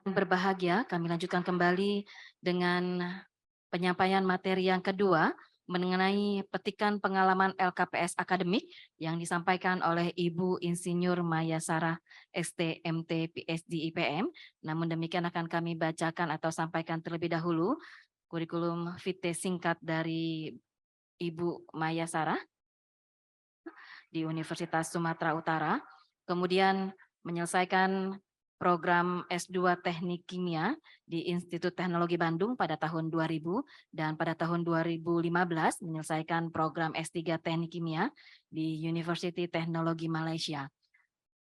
Berbahagia, kami lanjutkan kembali dengan penyampaian materi yang kedua mengenai petikan pengalaman LKPS akademik yang disampaikan oleh Ibu Insinyur Maya Sarah STMT PhD IPM. Namun demikian akan kami bacakan atau sampaikan terlebih dahulu kurikulum vitae singkat dari Ibu Maya Sarah di Universitas Sumatera Utara, kemudian menyelesaikan program S2 Teknik Kimia di Institut Teknologi Bandung pada tahun 2000 dan pada tahun 2015 menyelesaikan program S3 Teknik Kimia di University Teknologi Malaysia.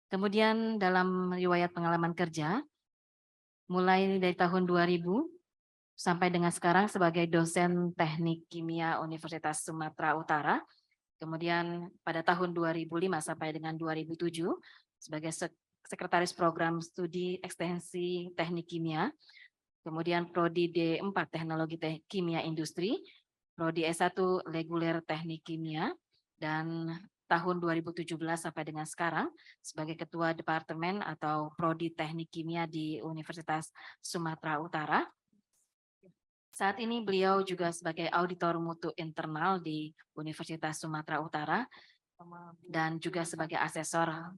Kemudian dalam riwayat pengalaman kerja, mulai dari tahun 2000 sampai dengan sekarang sebagai dosen Teknik Kimia Universitas Sumatera Utara. Kemudian pada tahun 2005 sampai dengan 2007 sebagai Sekretaris Program Studi Ekstensi Teknik Kimia, kemudian Prodi D4 Teknologi Kimia Industri, Prodi S1 Reguler Teknik Kimia, dan tahun 2017 sampai dengan sekarang sebagai Ketua Departemen atau Prodi Teknik Kimia di Universitas Sumatera Utara. Saat ini beliau juga sebagai auditor mutu internal di Universitas Sumatera Utara dan juga sebagai asesor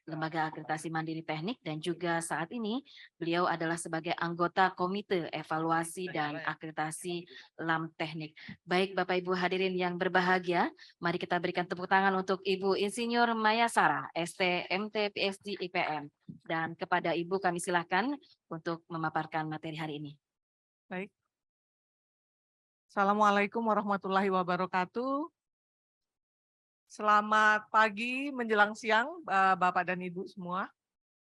Lembaga Akreditasi Mandiri Teknik, dan juga saat ini beliau adalah sebagai anggota Komite Evaluasi dan Akreditasi LAM Teknik. Baik Bapak Ibu hadirin yang berbahagia, mari kita berikan tepuk tangan untuk Ibu Insinyur Maya Sarah, STMT PhD IPM. Dan kepada Ibu kami silakan untuk memaparkan materi hari ini. Baik. Assalamualaikum warahmatullahi wabarakatuh. Selamat pagi menjelang siang, Bapak dan Ibu semua.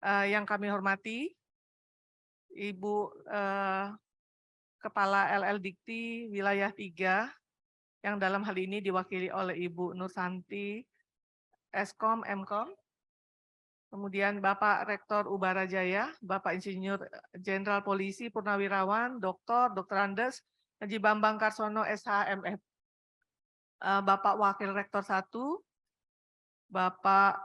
Yang kami hormati, Ibu Kepala LL Dikti Wilayah 3, yang dalam hal ini diwakili oleh Ibu Nursanti, Eskom, Mkom. Kemudian Bapak Rektor Ubara Jaya, Bapak Insinyur Jenderal Polisi Purnawirawan, Dr. Andes, Haji Bambang Karsono, SHMF. Bapak Wakil Rektor 1, Bapak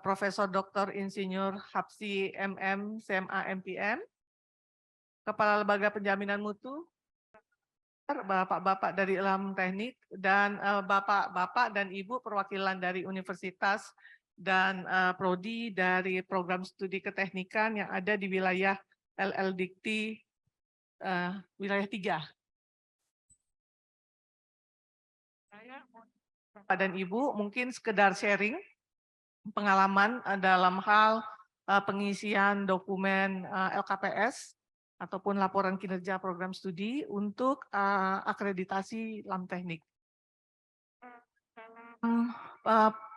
Profesor Dr. Insinyur Hapsi MM, CMA MPM, Kepala Lembaga Penjaminan Mutu, Bapak-bapak dari LAM Teknik, dan Bapak-bapak dan Ibu perwakilan dari universitas dan prodi dari program studi keteknikan yang ada di wilayah LL Dikti wilayah 3. Bapak dan Ibu mungkin sekedar sharing pengalaman dalam hal pengisian dokumen LKPS ataupun laporan kinerja program studi untuk akreditasi LAM Teknik.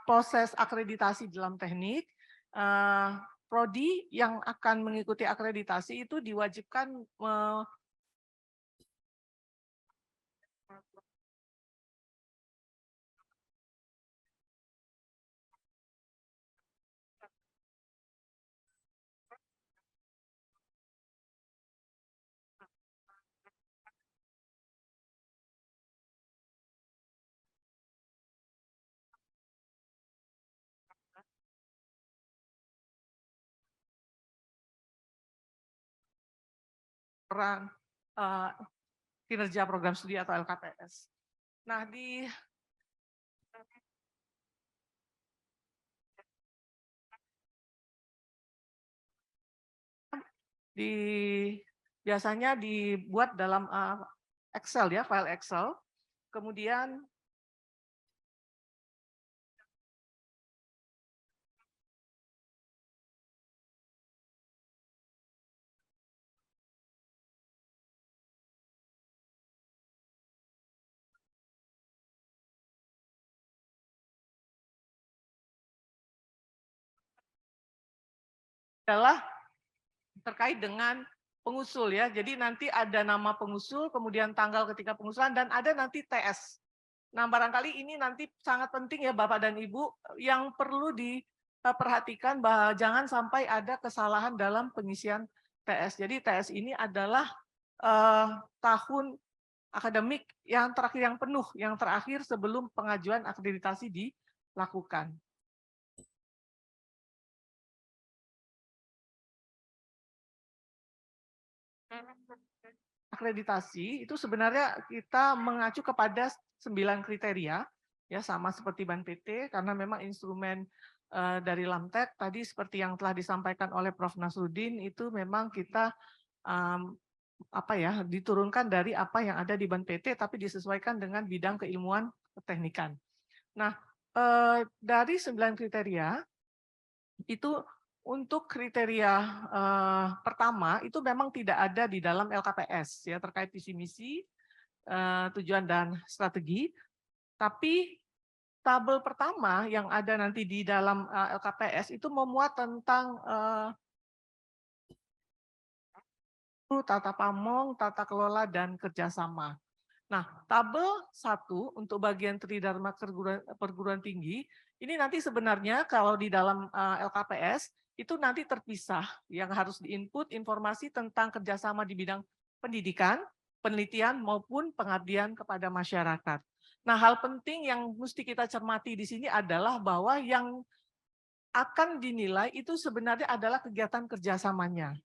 Proses akreditasi di LAM Teknik, prodi yang akan mengikuti akreditasi itu diwajibkan orang kinerja program studi atau LKPS. Nah, biasanya dibuat dalam Excel ya, file Excel. Kemudian adalah terkait dengan pengusul ya. Jadi nanti ada nama pengusul, kemudian tanggal ketika pengusulan, dan ada nanti TS. Nah, barangkali ini nanti sangat penting ya Bapak dan Ibu, yang perlu diperhatikan bahwa jangan sampai ada kesalahan dalam pengisian TS. Jadi TS ini adalah tahun akademik yang terakhir, yang penuh, yang terakhir sebelum pengajuan akreditasi dilakukan. Akreditasi itu sebenarnya kita mengacu kepada 9 kriteria, ya sama seperti Ban PT karena memang instrumen dari Lamtek tadi seperti yang telah disampaikan oleh Prof. Nasruddin itu memang kita diturunkan dari apa yang ada di Ban PT tapi disesuaikan dengan bidang keilmuan keteknikan. Nah, dari 9 kriteria itu untuk kriteria pertama itu memang tidak ada di dalam LKPS ya terkait visi misi, tujuan dan strategi. Tapi tabel pertama yang ada nanti di dalam LKPS itu memuat tentang tata pamong, tata kelola dan kerjasama. Nah, tabel 1 untuk bagian Tridharma perguruan tinggi, ini nanti sebenarnya kalau di dalam LKPS, itu nanti terpisah yang harus diinput informasi tentang kerjasama di bidang pendidikan, penelitian, maupun pengabdian kepada masyarakat. Nah, hal penting yang mesti kita cermati di sini adalah bahwa yang akan dinilai itu sebenarnya adalah kegiatan kerjasamanya.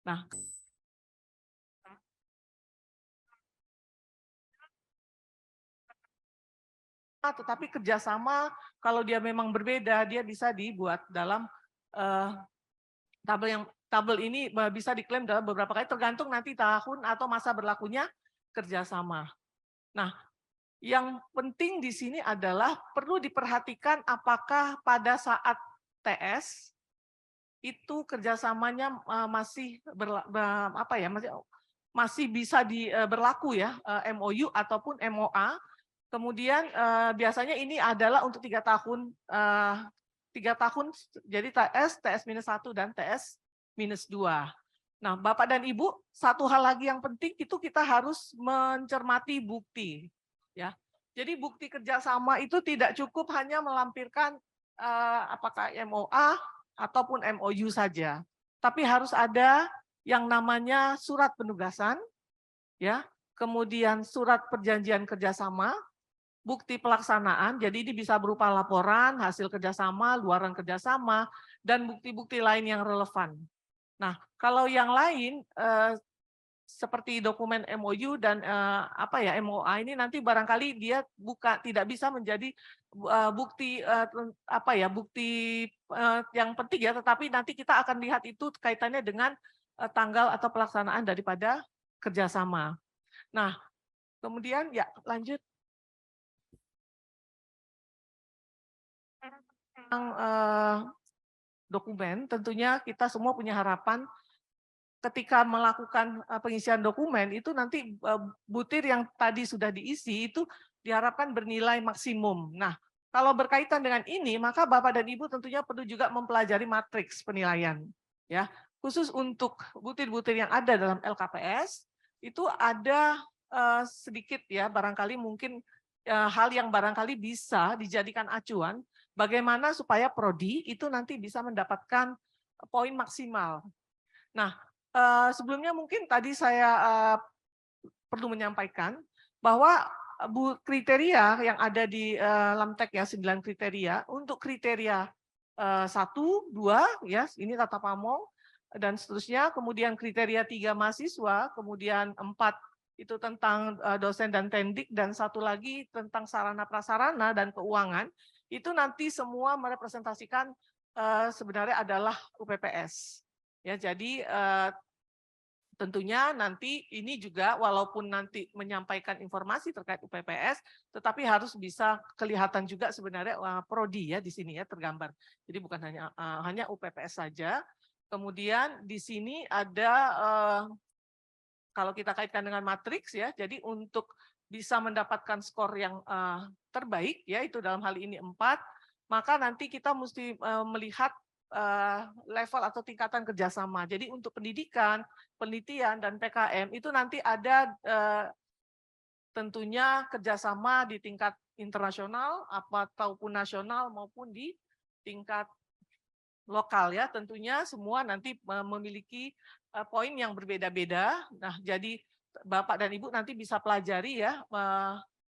Nah, tetapi kerjasama kalau dia memang berbeda, dia bisa dibuat dalam tabel ini bisa diklaim dalam beberapa kali tergantung nanti tahun atau masa berlakunya kerjasama. Nah, yang penting di sini adalah perlu diperhatikan apakah pada saat TS itu kerjasamanya masih masih bisa berlaku ya MOU ataupun MOA. Kemudian biasanya ini adalah untuk 3 tahun, 3 tahun jadi TS-1 dan TS-2. Nah, Bapak dan Ibu, satu hal lagi yang penting itu kita harus mencermati bukti, ya. Jadi bukti kerjasama itu tidak cukup hanya melampirkan apakah MOA ataupun MOU saja, tapi harus ada yang namanya surat penugasan, ya, kemudian surat perjanjian kerjasama, bukti pelaksanaan, jadi ini bisa berupa laporan, hasil kerjasama, luaran kerjasama, dan bukti-bukti lain yang relevan. Nah, kalau yang lain seperti dokumen MOU dan MOA ini nanti barangkali dia tidak bisa menjadi bukti bukti yang penting ya, tetapi nanti kita akan lihat itu kaitannya dengan tanggal atau pelaksanaan daripada kerjasama. Nah, kemudian ya lanjut. Dokumen, tentunya kita semua punya harapan ketika melakukan pengisian dokumen itu nanti butir yang tadi sudah diisi itu diharapkan bernilai maksimum. Nah, kalau berkaitan dengan ini, maka Bapak dan Ibu tentunya perlu juga mempelajari matriks penilaian. Ya, khusus untuk butir-butir yang ada dalam LKPS itu ada sedikit ya, barangkali mungkin hal yang barangkali bisa dijadikan acuan bagaimana supaya prodi itu nanti bisa mendapatkan poin maksimal. Nah, sebelumnya mungkin tadi saya perlu menyampaikan bahwa kriteria yang ada di Lamtek ya 9 kriteria untuk kriteria 1, 2 ya ini tata pamong dan seterusnya, kemudian kriteria 3 mahasiswa, kemudian 4 itu tentang dosen dan tendik dan satu lagi tentang sarana prasarana dan keuangan itu nanti semua merepresentasikan sebenarnya adalah UPPS. Ya, jadi tentunya nanti ini juga walaupun nanti menyampaikan informasi terkait UPPS, tetapi harus bisa kelihatan juga sebenarnya prodi ya di sini ya tergambar. Jadi bukan hanya UPPS saja. Kemudian di sini ada kalau kita kaitkan dengan matriks ya, jadi untuk bisa mendapatkan skor yang terbaik ya itu dalam hal ini 4, maka nanti kita mesti melihat level atau tingkatan kerjasama. Jadi untuk pendidikan, penelitian dan PKM itu nanti ada tentunya kerjasama di tingkat internasional ataupun nasional maupun di tingkat lokal ya. Tentunya semua nanti memiliki poin yang berbeda-beda. Nah, jadi Bapak dan Ibu nanti bisa pelajari ya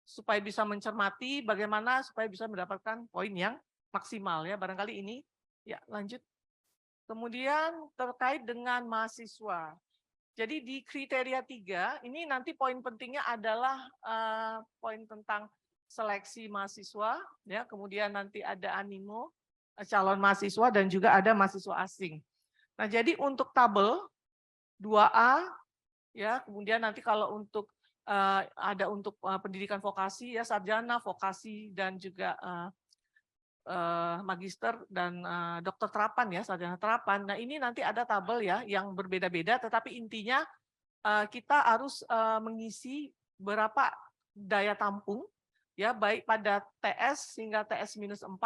supaya bisa mencermati bagaimana supaya bisa mendapatkan poin yang maksimal ya. Barangkali ini ya lanjut. Kemudian terkait dengan mahasiswa. Jadi di kriteria 3, ini nanti poin pentingnya adalah poin tentang seleksi mahasiswa, ya, kemudian nanti ada animo calon mahasiswa dan juga ada mahasiswa asing. Nah, jadi untuk tabel 2A, ya, kemudian nanti kalau untuk ada untuk pendidikan vokasi, ya, sarjana, vokasi, dan juga magister dan dokter terapan, ya, sarjana terapan. Nah, ini nanti ada tabel, ya, yang berbeda-beda, tetapi intinya kita harus mengisi berapa daya tampung, ya, baik pada TS hingga TS-4,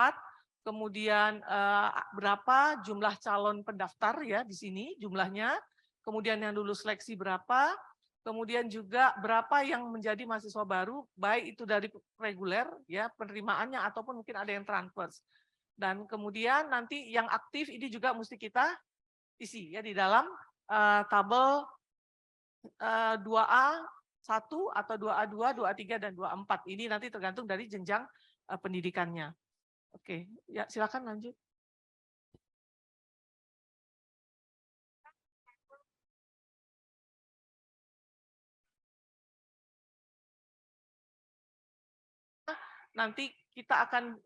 kemudian berapa jumlah calon pendaftar, ya, di sini jumlahnya, kemudian yang lulus seleksi berapa, kemudian juga berapa yang menjadi mahasiswa baru, baik itu dari reguler, ya, penerimaannya, ataupun mungkin ada yang transfer. Dan kemudian nanti yang aktif ini juga mesti kita isi, ya, di dalam tabel 2A 1 atau 2A 2, 2A 3, dan 2A 4. Ini nanti tergantung dari jenjang pendidikannya. Oke, ya, silakan lanjut. Nanti kita akan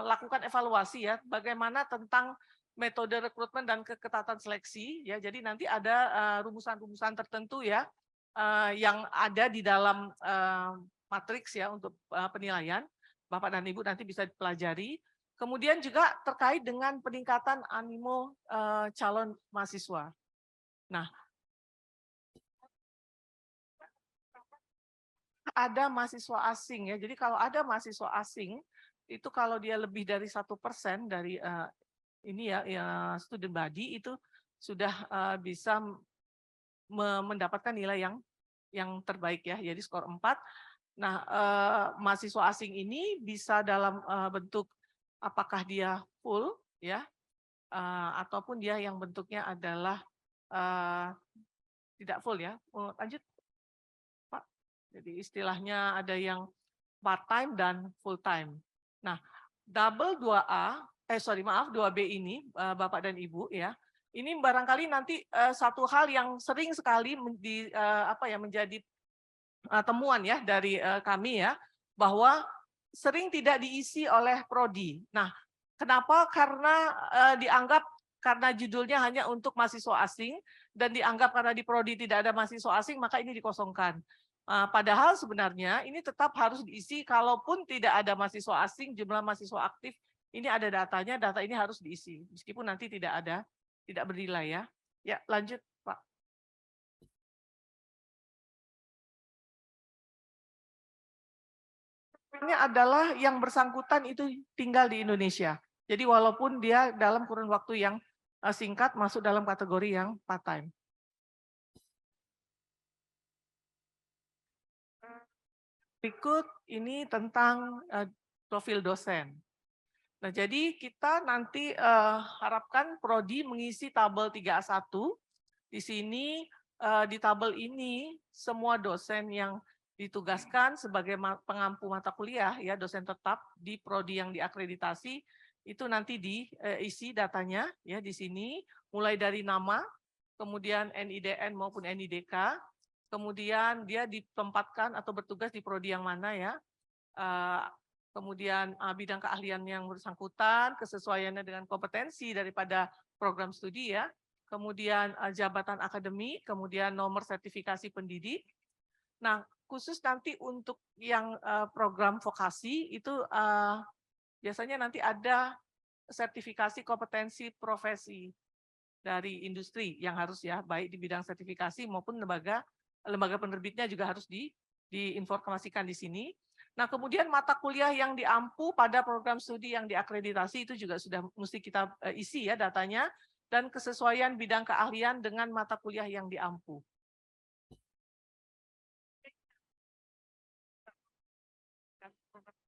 lakukan evaluasi, ya, bagaimana tentang metode rekrutmen dan keketatan seleksi, ya. Jadi nanti ada rumusan-rumusan tertentu, ya, yang ada di dalam matriks, ya, untuk penilaian. Bapak dan Ibu nanti bisa pelajari. Kemudian juga terkait dengan peningkatan animo calon mahasiswa. Nah, ada mahasiswa asing, ya. Jadi kalau ada mahasiswa asing itu kalau dia lebih dari 1% dari ini, ya, student body itu sudah bisa mendapatkan nilai yang terbaik, ya. Jadi skor 4. Nah, mahasiswa asing ini bisa dalam bentuk apakah dia full, ya, ataupun dia yang bentuknya adalah tidak full, ya. Lanjut, Pak. Jadi istilahnya ada yang part time dan full time. Nah, double 2B ini, Bapak dan Ibu, ya. Ini barangkali nanti satu hal yang sering sekali menjadi temuan, ya, dari kami, ya, bahwa sering tidak diisi oleh prodi. Nah, kenapa? Karena dianggap karena judulnya hanya untuk mahasiswa asing dan dianggap karena di prodi tidak ada mahasiswa asing, maka ini dikosongkan. Padahal sebenarnya ini tetap harus diisi, kalaupun tidak ada mahasiswa asing, jumlah mahasiswa aktif ini ada datanya, data ini harus diisi, meskipun nanti tidak bernilai, ya. Ya, lanjut, Pak. Ini adalah yang bersangkutan itu tinggal di Indonesia. Jadi walaupun dia dalam kurun waktu yang singkat masuk dalam kategori yang part time. Berikut ini tentang profil dosen. Nah, jadi kita nanti harapkan prodi mengisi tabel 3A1. Di sini di tabel ini semua dosen yang ditugaskan sebagai pengampu mata kuliah, ya, dosen tetap di prodi yang diakreditasi itu nanti diisi datanya, ya, di sini mulai dari nama, kemudian NIDN maupun NIDK, kemudian dia ditempatkan atau bertugas di prodi yang mana, ya, kemudian bidang keahlian yang bersangkutan, kesesuaiannya dengan kompetensi daripada program studi, ya, kemudian jabatan akademik, kemudian nomor sertifikasi pendidik. Nah, khusus nanti untuk yang program vokasi itu biasanya nanti ada sertifikasi kompetensi profesi dari industri yang harus, ya, baik di bidang sertifikasi maupun lembaga penerbitnya juga harus diinformasikan di sini. Nah, kemudian mata kuliah yang diampu pada program studi yang diakreditasi itu juga sudah mesti kita isi, ya, datanya, dan kesesuaian bidang keahlian dengan mata kuliah yang diampu.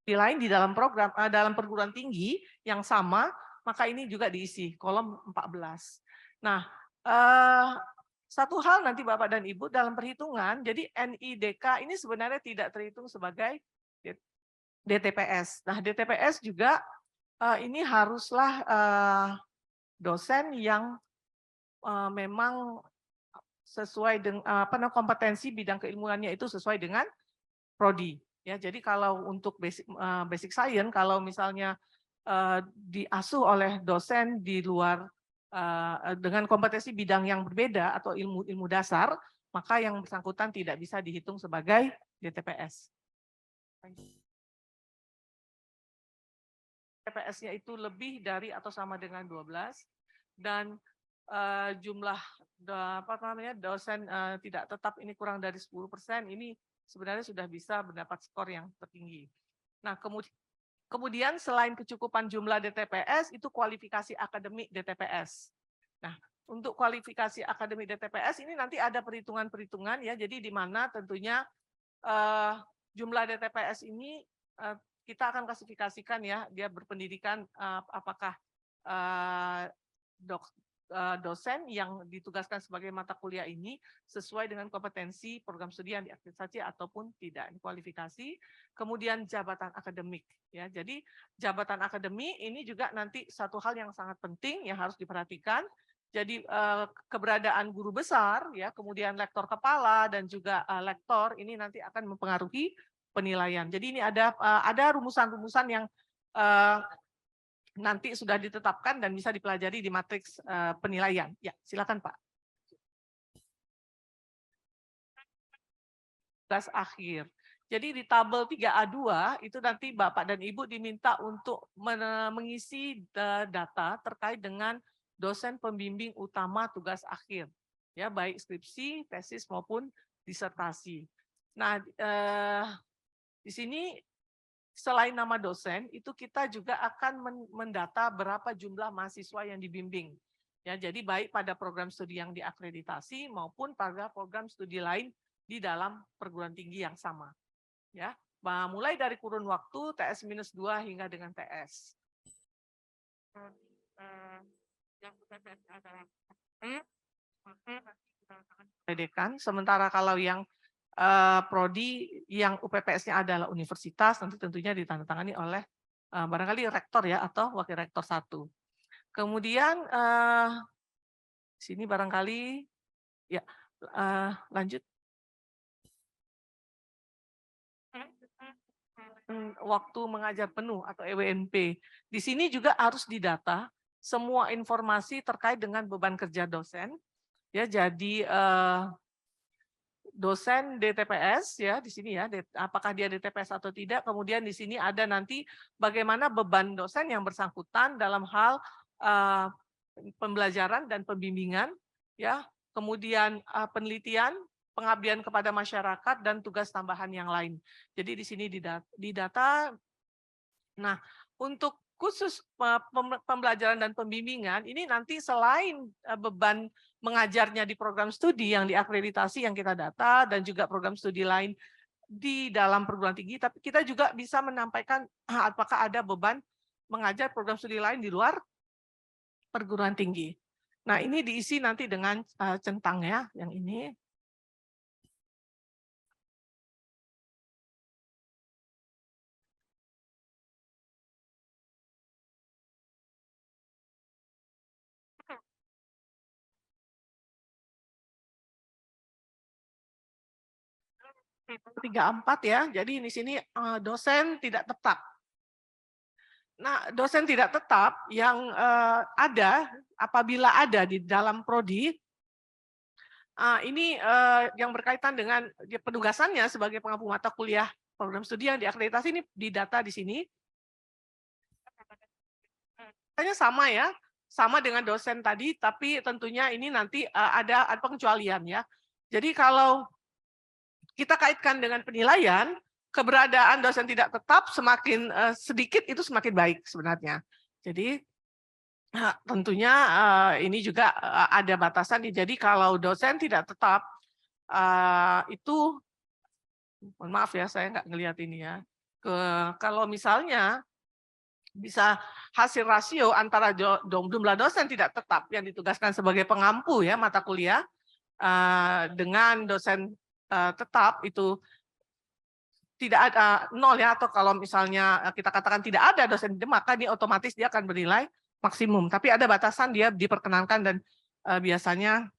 Di lain di dalam program dalam perguruan tinggi yang sama, maka ini juga diisi kolom 14. Nah, satu hal nanti Bapak dan Ibu dalam perhitungan, jadi NIDK ini sebenarnya tidak terhitung sebagai DTPS. Nah, DTPS juga ini haruslah dosen yang memang sesuai dengan kompetensi bidang keilmuannya itu sesuai dengan prodi. Ya, jadi kalau untuk basic science, kalau misalnya diasuh oleh dosen di luar dengan kompetensi bidang yang berbeda atau ilmu dasar, maka yang bersangkutan tidak bisa dihitung sebagai DTPS. DTPS-nya itu lebih dari atau sama dengan 12 dan jumlah dosen tidak tetap ini kurang dari 10%, ini sebenarnya sudah bisa mendapat skor yang tertinggi. Nah, kemudian selain kecukupan jumlah DTPS, itu kualifikasi akademik DTPS. Nah, untuk kualifikasi akademik DTPS ini nanti ada perhitungan-perhitungan ya, jadi di mana tentunya jumlah DTPS ini kita akan klasifikasikan ya, dia berpendidikan apakah dosen yang ditugaskan sebagai mata kuliah ini sesuai dengan kompetensi program studi yang diakreditasi ataupun tidak kualifikasi. Kemudian jabatan akademik ya. Jadi jabatan akademik ini juga nanti satu hal yang sangat penting yang harus diperhatikan. Jadi keberadaan guru besar ya, kemudian lektor kepala dan juga lektor ini nanti akan mempengaruhi penilaian. Jadi ini ada rumusan-rumusan yang nanti sudah ditetapkan dan bisa dipelajari di matriks penilaian. Ya, silakan Pak. Tugas akhir. Jadi di tabel 3A2 itu nanti Bapak dan Ibu diminta untuk mengisi data terkait dengan dosen pembimbing utama tugas akhir. Ya, baik skripsi, tesis maupun disertasi. Nah, di sini selain nama dosen, itu kita juga akan mendata berapa jumlah mahasiswa yang dibimbing. Ya, jadi baik pada program studi yang diakreditasi maupun pada program studi lain di dalam perguruan tinggi yang sama. Ya, mulai dari kurun waktu TS-2 hingga dengan TS. Dekan, sementara kalau yang prodi yang UPPS-nya adalah universitas, nanti tentunya ditandatangani oleh barangkali rektor ya atau wakil rektor 1. Kemudian sini barangkali ya lanjut. Waktu mengajar penuh atau EWNP. Di sini juga harus didata semua informasi terkait dengan beban kerja dosen. Ya, jadi dosen DTPS ya di sini ya, apakah dia DTPS atau tidak. Kemudian di sini ada nanti bagaimana beban dosen yang bersangkutan dalam hal pembelajaran dan pembimbingan ya. Kemudian penelitian, pengabdian kepada masyarakat dan tugas tambahan yang lain. Jadi di sini didata. Nah, untuk khusus pembelajaran dan pembimbingan, ini nanti selain beban mengajarnya di program studi yang diakreditasi yang kita data, dan juga program studi lain di dalam perguruan tinggi, tapi kita juga bisa menampaikan apakah ada beban mengajar program studi lain di luar perguruan tinggi. Nah, ini diisi nanti dengan centang ya, yang ini. Tiga empat ya, jadi di sini dosen tidak tetap. Nah, dosen tidak tetap yang ada, apabila ada di dalam prodi, ini yang berkaitan dengan penugasannya sebagai pengampu mata kuliah program studi yang diakreditasi ini didata di sini. Hanya sama ya, sama dengan dosen tadi, tapi tentunya ini nanti ada pengecualian ya. Jadi kalau kita kaitkan dengan penilaian, keberadaan dosen tidak tetap semakin sedikit itu semakin baik sebenarnya. Jadi tentunya ini juga ada batasan. Jadi kalau dosen tidak tetap itu, mohon maaf ya saya nggak ngelihat ini ya. Kalau misalnya bisa hasil rasio antara jumlah dosen tidak tetap yang ditugaskan sebagai pengampu ya mata kuliah dengan dosen tetap itu tidak ada nol ya, atau kalau misalnya kita katakan tidak ada dosen, maka ini otomatis dia akan bernilai maksimum. Tapi ada batasan, dia diperkenankan dan biasanya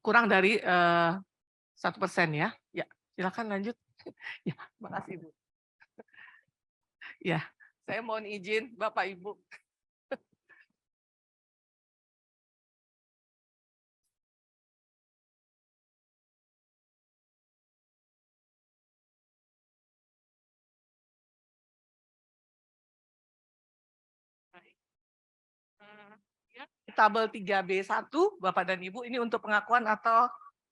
kurang dari 1% ya. Ya, silakan lanjut. Ya, makasih Bu. Ya, saya mohon izin Bapak Ibu. Baik. Ya, tabel 3B1 Bapak dan Ibu ini untuk pengakuan atau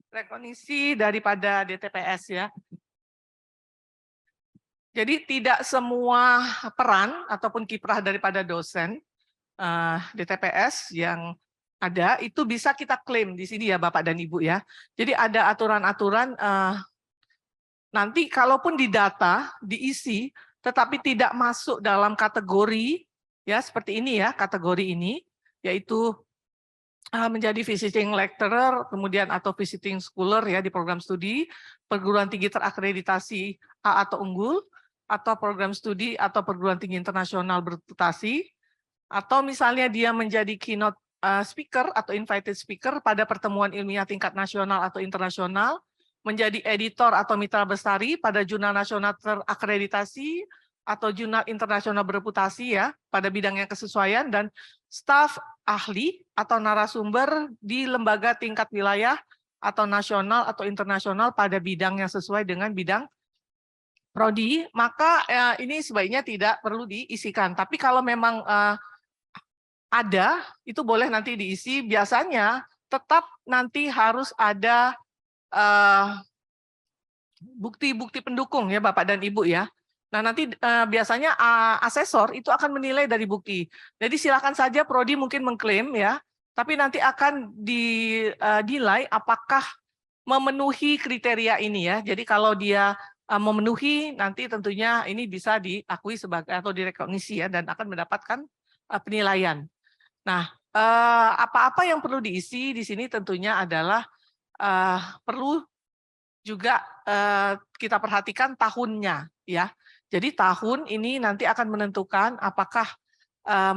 rekognisi daripada DTPS ya. Jadi tidak semua peran ataupun kiprah daripada dosen DTPS yang ada itu bisa kita klaim di sini ya Bapak dan Ibu ya. Jadi ada aturan-aturan nanti kalaupun di data diisi tetapi tidak masuk dalam kategori ya seperti ini ya kategori ini yaitu menjadi visiting lecturer kemudian atau visiting scholar ya di program studi perguruan tinggi terakreditasi A atau unggul atau program studi atau perguruan tinggi internasional berreputasi atau misalnya dia menjadi keynote speaker atau invited speaker pada pertemuan ilmiah tingkat nasional atau internasional, menjadi editor atau mitra bestari pada jurnal nasional terakreditasi atau jurnal internasional berreputasi ya pada bidangnya kesesuaian dan staf ahli atau narasumber di lembaga tingkat wilayah atau nasional atau internasional pada bidang yang sesuai dengan bidang prodi, maka ini sebaiknya tidak perlu diisikan. Tapi kalau memang ada, itu boleh nanti diisi. Biasanya tetap nanti harus ada bukti-bukti pendukung ya Bapak dan Ibu ya. Nah nanti biasanya asesor itu akan menilai dari bukti. Jadi silakan saja prodi mungkin mengklaim ya, tapi nanti akan dinilai apakah memenuhi kriteria ini ya. Jadi kalau dia memenuhi nanti tentunya ini bisa diakui sebagai atau direkognisi ya dan akan mendapatkan penilaian. Nah, apa-apa yang perlu diisi di sini tentunya adalah perlu juga kita perhatikan tahunnya ya. Jadi tahun ini nanti akan menentukan apakah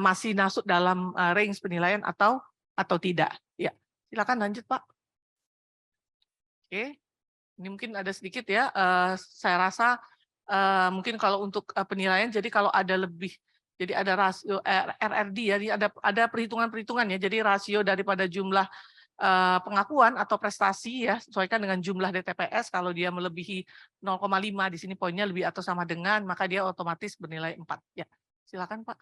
masih masuk dalam range penilaian atau tidak. Ya, silakan lanjut Pak. Oke, ini mungkin ada sedikit ya. Saya rasa mungkin kalau untuk penilaian, jadi kalau ada lebih, jadi ada rasio RRD ya, jadi ada perhitungan-perhitungan ya. Jadi rasio daripada jumlah pengakuan atau prestasi ya, sesuaikan dengan jumlah DTPS. Kalau dia melebihi 0,5 di sini poinnya lebih atau sama dengan, maka dia otomatis bernilai 4. Ya, silakan Pak.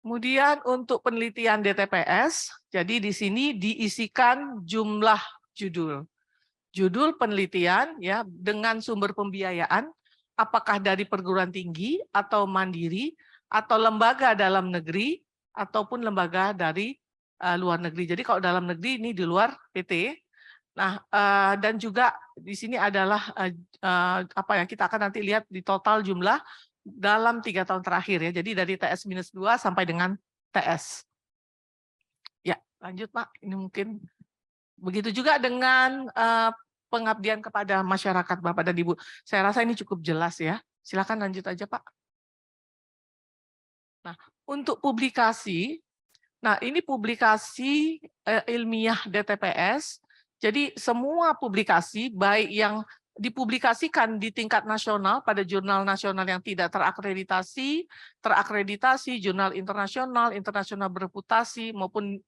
Kemudian untuk penelitian DTPS, jadi di sini diisikan jumlah judul. Judul penelitian ya dengan sumber pembiayaan, apakah dari perguruan tinggi atau mandiri, atau lembaga dalam negeri, ataupun lembaga dari luar negeri. Jadi kalau dalam negeri ini di luar PT. Nah, dan juga di sini adalah apa ya, kita akan nanti lihat di total jumlah dalam 3 tahun terakhir ya. Jadi dari TS-2 sampai dengan TS. Ya, lanjut Pak. Ini mungkin begitu juga dengan pengabdian kepada masyarakat Bapak dan Ibu. Saya rasa ini cukup jelas ya. Silakan lanjut aja Pak. Nah, untuk publikasi, nah ini publikasi ilmiah DTPS. Jadi semua publikasi baik yang dipublikasikan di tingkat nasional pada jurnal nasional yang tidak terakreditasi, jurnal internasional, internasional berreputasi maupun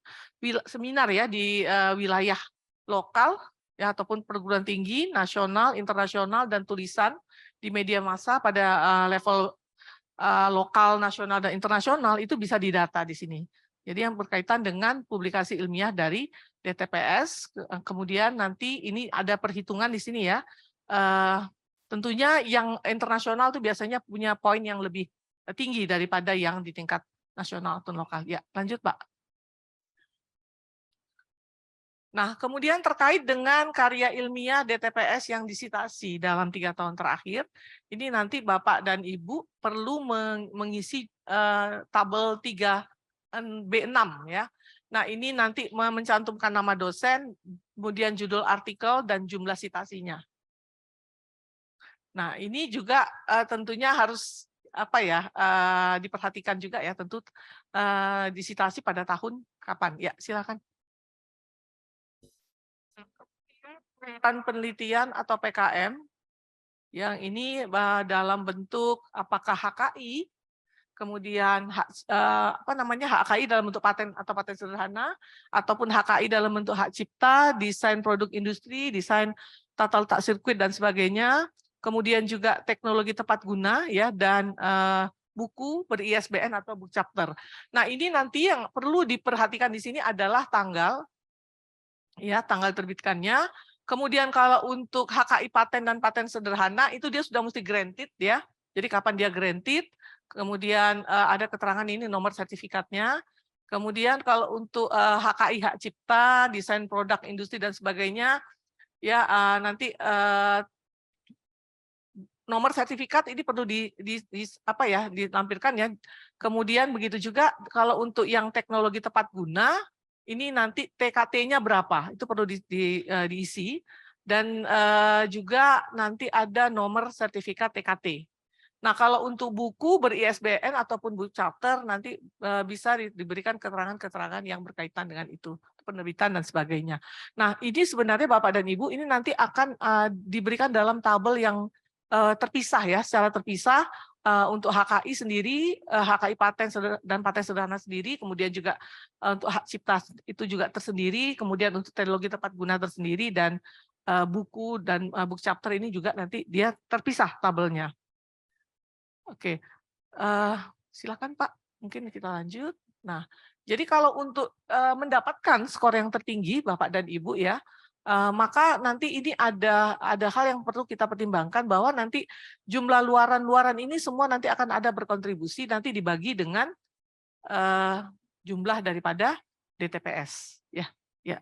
seminar ya di wilayah lokal ya ataupun perguruan tinggi, nasional, internasional dan tulisan di media massa pada level lokal, nasional dan internasional itu bisa didata di sini. Jadi yang berkaitan dengan publikasi ilmiah dari DTPS, kemudian nanti ini ada perhitungan di sini ya. Tentunya yang internasional itu biasanya punya poin yang lebih tinggi daripada yang di tingkat nasional atau lokal. Ya, lanjut Pak. Nah, kemudian terkait dengan karya ilmiah DTPS yang disitasi dalam 3 tahun terakhir, ini nanti Bapak dan Ibu perlu mengisi tabel 3B6 ya. Nah, ini nanti mencantumkan nama dosen, kemudian judul artikel dan jumlah citasinya. Nah, ini juga tentunya harus apa ya diperhatikan juga ya tentu disitasi pada tahun kapan. Ya, silakan. kegiatan penelitian atau PKM yang ini dalam bentuk apakah HKI, kemudian apa namanya HKI dalam bentuk paten atau paten sederhana, ataupun HKI dalam bentuk hak cipta, desain produk industri, desain tata letak sirkuit dan sebagainya, kemudian juga teknologi tepat guna ya dan buku ber-ISBN atau book chapter. Nah ini nanti yang perlu diperhatikan di sini adalah tanggal, ya tanggal terbitkannya. Kemudian kalau untuk HKI paten dan paten sederhana itu dia sudah mesti granted ya. Jadi kapan dia granted, kemudian ada keterangan ini nomor sertifikatnya. Kemudian kalau untuk HKI hak cipta, desain produk industri dan sebagainya, ya nanti nomor sertifikat ini perlu apa ya ditampilkan ya. Kemudian begitu juga kalau untuk yang teknologi tepat guna, ini nanti TKT-nya berapa, itu perlu diisi, dan juga nanti ada nomor sertifikat TKT. Nah, kalau untuk buku ber-ISBN ataupun book chapter, nanti bisa diberikan keterangan-keterangan yang berkaitan dengan itu, penerbitan dan sebagainya. Nah, ini sebenarnya Bapak dan Ibu, ini nanti akan diberikan dalam tabel yang terpisah ya, secara terpisah, untuk HKI sendiri, HKI paten dan paten sederhana sendiri, kemudian juga untuk hak cipta itu juga tersendiri, kemudian untuk teknologi tepat guna tersendiri, dan buku dan book chapter ini juga nanti dia terpisah tabelnya. Oke, silakan Pak, mungkin kita lanjut. Nah, jadi kalau untuk mendapatkan skor yang tertinggi Bapak dan Ibu ya, maka nanti ini ada hal yang perlu kita pertimbangkan bahwa nanti jumlah luaran-luaran ini semua nanti akan ada berkontribusi, nanti dibagi dengan jumlah daripada DTPS. Ya,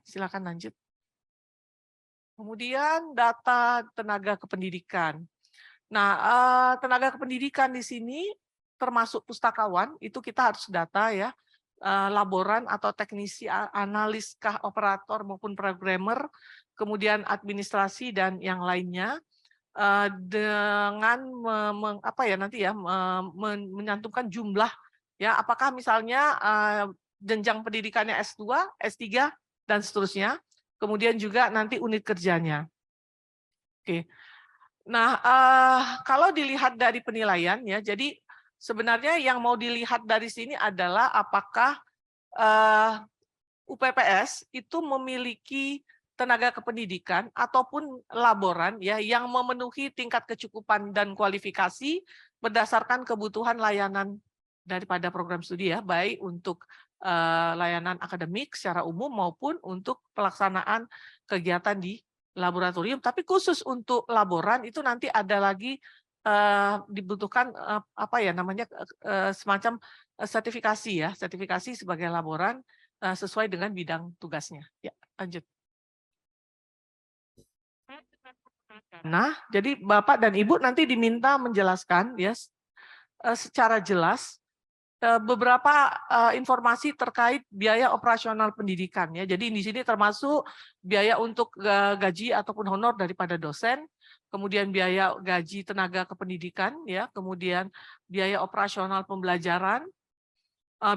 silakan lanjut. Kemudian data tenaga kependidikan. Nah, tenaga kependidikan di sini termasuk pustakawan, itu kita harus data ya, laboran atau teknisi, analis, operator maupun programmer, kemudian administrasi dan yang lainnya, dengan menyantumkan jumlah ya, apakah misalnya jenjang pendidikannya S2, S3 dan seterusnya, kemudian juga nanti unit kerjanya. Oke. Nah, kalau dilihat dari penilaian ya, jadi sebenarnya yang mau dilihat dari sini adalah apakah UPPS itu memiliki tenaga kependidikan ataupun laboran ya yang memenuhi tingkat kecukupan dan kualifikasi berdasarkan kebutuhan layanan daripada program studi ya, baik untuk layanan akademik secara umum maupun untuk pelaksanaan kegiatan di laboratorium. Tapi khusus untuk laboran itu nanti ada lagi dibutuhkan semacam sertifikasi ya, sertifikasi sebagai laboran sesuai dengan bidang tugasnya. Ya, lanjut. Nah, jadi Bapak dan Ibu nanti diminta menjelaskan ya secara jelas beberapa informasi terkait biaya operasional pendidikan ya. Jadi di sini termasuk biaya untuk gaji ataupun honor daripada dosen, kemudian biaya gaji tenaga kependidikan ya, kemudian biaya operasional pembelajaran,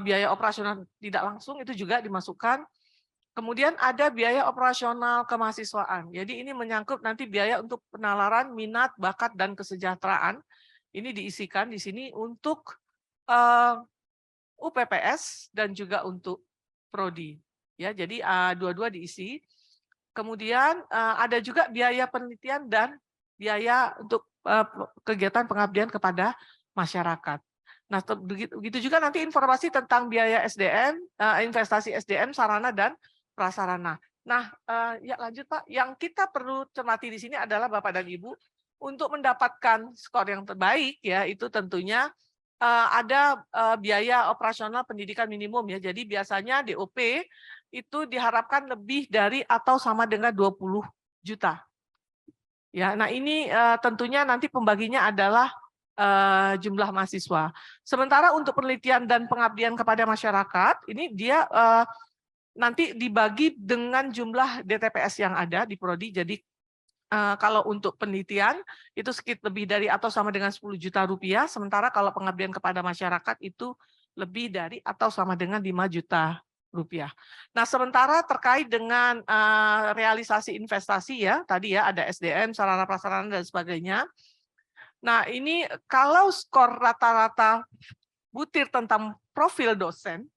biaya operasional tidak langsung itu juga dimasukkan. Kemudian ada biaya operasional kemahasiswaan. Jadi ini menyangkut nanti biaya untuk penalaran minat, bakat dan kesejahteraan. Ini diisikan di sini untuk UPPS dan juga untuk prodi. Ya, jadi dua-dua diisi. Kemudian ada juga biaya penelitian dan biaya untuk kegiatan pengabdian kepada masyarakat. Nah, begitu juga nanti informasi tentang biaya SDM, investasi SDM, sarana dan prasarana. Nah, ya lanjut Pak. Yang kita perlu cermati di sini adalah Bapak dan Ibu untuk mendapatkan skor yang terbaik ya itu tentunya ada biaya operasional pendidikan minimum ya. Jadi biasanya DOP itu diharapkan lebih dari atau sama dengan 20 juta. Ya, nah ini tentunya nanti pembaginya adalah jumlah mahasiswa. Sementara untuk penelitian dan pengabdian kepada masyarakat, ini dia nanti dibagi dengan jumlah DTPS yang ada di prodi. Jadi kalau untuk penelitian itu sekitar lebih dari atau sama dengan 10 juta rupiah, sementara kalau pengabdian kepada masyarakat itu lebih dari atau sama dengan 5 juta rupiah. Nah, sementara terkait dengan realisasi investasi ya, tadi ya ada SDM, sarana prasarana dan sebagainya. Nah, ini kalau skor rata-rata butir tentang profil dosen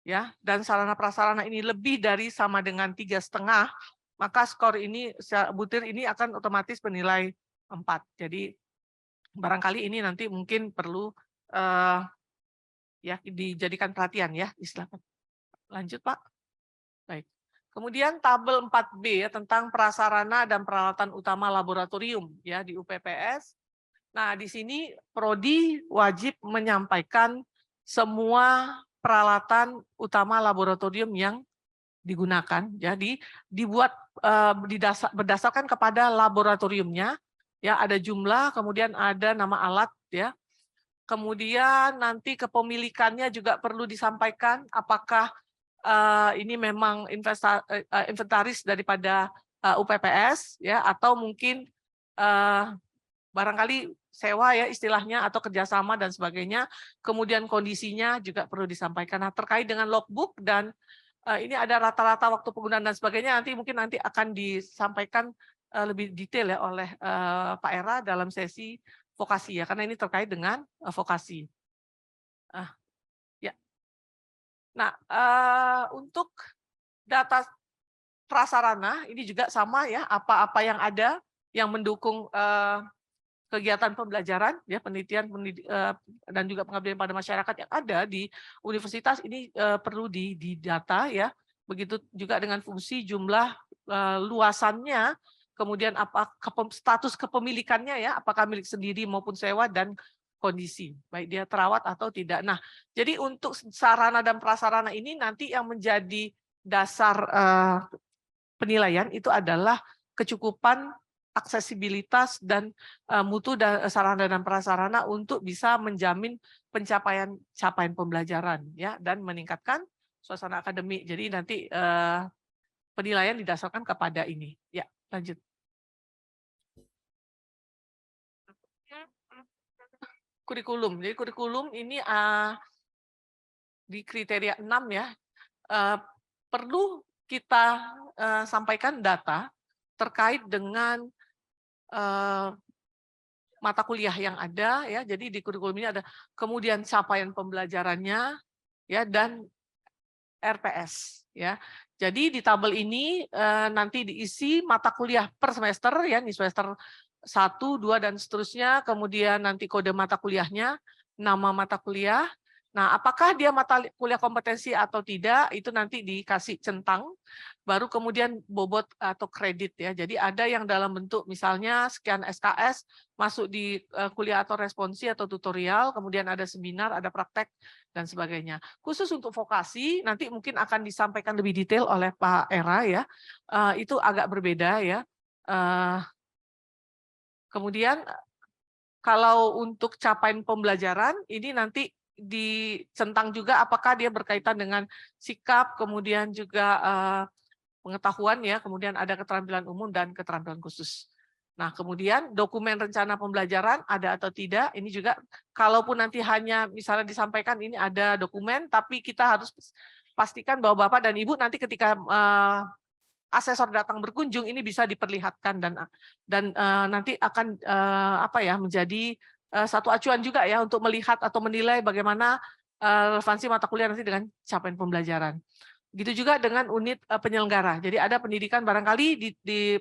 ya dan sarana prasarana ini lebih dari sama dengan 3,5, maka skor ini butir ini akan otomatis bernilai 4. Jadi barangkali ini nanti mungkin perlu ya dijadikan perhatian ya, silakan. Lanjut, Pak. Baik. Kemudian tabel 4B ya tentang prasarana dan peralatan utama laboratorium ya di UPPS. Nah, di sini prodi wajib menyampaikan semua peralatan utama laboratorium yang digunakan. Jadi dibuat berdasarkan kepada laboratoriumnya ya, ada jumlah, kemudian ada nama alat ya. Kemudian nanti kepemilikannya juga perlu disampaikan apakah ini memang inventaris daripada UPPS ya atau mungkin barangkali sewa ya istilahnya atau kerjasama dan sebagainya. Kemudian kondisinya juga perlu disampaikan. Nah, terkait dengan logbook dan ini ada rata-rata waktu penggunaan dan sebagainya, nanti akan disampaikan lebih detail ya oleh Pak Era dalam sesi vokasi ya, karena ini terkait dengan vokasi. Ya. Nah, untuk data prasarana ini juga sama ya, apa-apa yang ada yang mendukung kegiatan pembelajaran ya, penelitian dan juga pengabdian pada masyarakat yang ada di universitas ini perlu didata ya. Begitu juga dengan fungsi, jumlah, luasannya, kemudian apa status kepemilikannya ya, apakah milik sendiri maupun sewa, dan kondisi baik dia terawat atau tidak. Nah, jadi untuk sarana dan prasarana ini nanti yang menjadi dasar penilaian itu adalah kecukupan, aksesibilitas, dan mutu dan sarana dan prasarana untuk bisa menjamin pencapaian pembelajaran ya dan meningkatkan suasana akademik. Jadi nanti penilaian didasarkan kepada ini. Ya, lanjut. Kurikulum. Jadi kurikulum ini di kriteria 6 ya, perlu kita sampaikan data terkait dengan mata kuliah yang ada ya. Jadi di kurikulum ini ada kemudian capaian pembelajarannya ya dan RPS ya. Jadi di tabel ini nanti diisi mata kuliah per semester ya, di semester 1, 2 dan seterusnya, kemudian nanti kode mata kuliahnya, nama mata kuliah. Nah, apakah dia mata kuliah kompetensi atau tidak, itu nanti dikasih centang, baru kemudian bobot atau kredit ya. Jadi ada yang dalam bentuk misalnya sekian SKS masuk di kuliah atau responsi atau tutorial, kemudian ada seminar, ada praktek dan sebagainya. Khusus untuk vokasi nanti mungkin akan disampaikan lebih detail oleh Pak Era ya. Itu agak berbeda ya. Kemudian kalau untuk capaian pembelajaran ini nanti dicentang juga apakah dia berkaitan dengan sikap, kemudian juga pengetahuan ya, kemudian ada keterampilan umum dan keterampilan khusus. Nah, kemudian dokumen rencana pembelajaran ada atau tidak, ini juga kalaupun nanti hanya misalnya disampaikan ini ada dokumen, tapi kita harus pastikan bahwa Bapak dan Ibu nanti ketika asesor datang berkunjung ini bisa diperlihatkan dan nanti akan menjadi satu acuan juga ya untuk melihat atau menilai bagaimana relevansi mata kuliah nanti dengan capaian pembelajaran. Begitu juga dengan unit penyelenggara. Jadi ada pendidikan barangkali di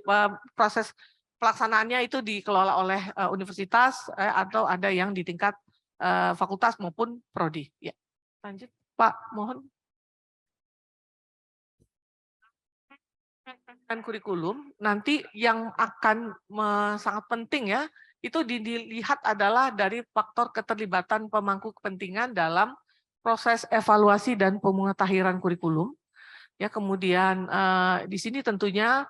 proses pelaksanaannya itu dikelola oleh universitas atau ada yang di tingkat fakultas maupun prodi. Ya, lanjut Pak, mohon. Dan kurikulum nanti yang akan sangat penting ya itu dilihat adalah dari faktor keterlibatan pemangku kepentingan dalam proses evaluasi dan pemutakhiran kurikulum. Ya, kemudian di sini tentunya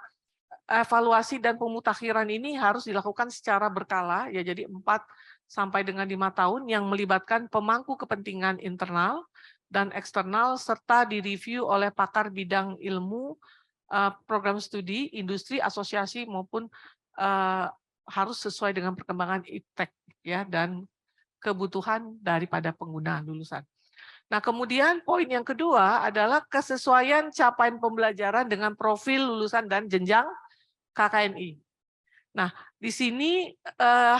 evaluasi dan pemutakhiran ini harus dilakukan secara berkala ya, jadi 4 sampai dengan 5 tahun yang melibatkan pemangku kepentingan internal dan eksternal serta direview oleh pakar bidang ilmu, program studi, industri, asosiasi maupun harus sesuai dengan perkembangan iptek ya dan kebutuhan daripada pengguna lulusan. Nah, kemudian poin yang kedua adalah kesesuaian capaian pembelajaran dengan profil lulusan dan jenjang KKNI. Nah, di sini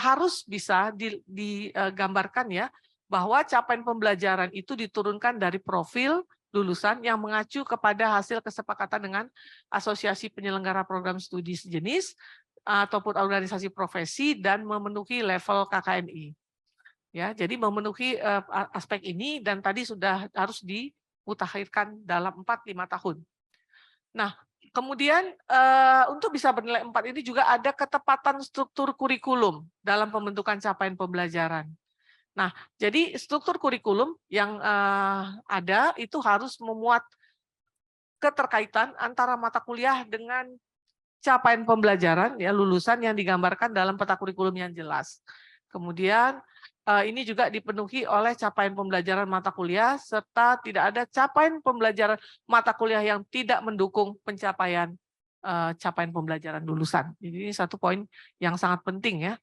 harus bisa digambarkan ya, bahwa capaian pembelajaran itu diturunkan dari profil lulusan yang mengacu kepada hasil kesepakatan dengan asosiasi penyelenggara program studi sejenis ataupun organisasi profesi dan memenuhi level KKNI. Ya, jadi memenuhi aspek ini dan tadi sudah harus dimutakhirkan dalam 4-5 tahun. Nah, kemudian untuk bisa bernilai 4 ini juga ada ketepatan struktur kurikulum dalam pembentukan capaian pembelajaran. Nah, jadi struktur kurikulum yang ada itu harus memuat keterkaitan antara mata kuliah dengan capaian pembelajaran ya lulusan yang digambarkan dalam peta kurikulum yang jelas. Kemudian ini juga dipenuhi oleh capaian pembelajaran mata kuliah serta tidak ada capaian pembelajaran mata kuliah yang tidak mendukung pencapaian capaian pembelajaran lulusan. Jadi ini satu poin yang sangat penting ya.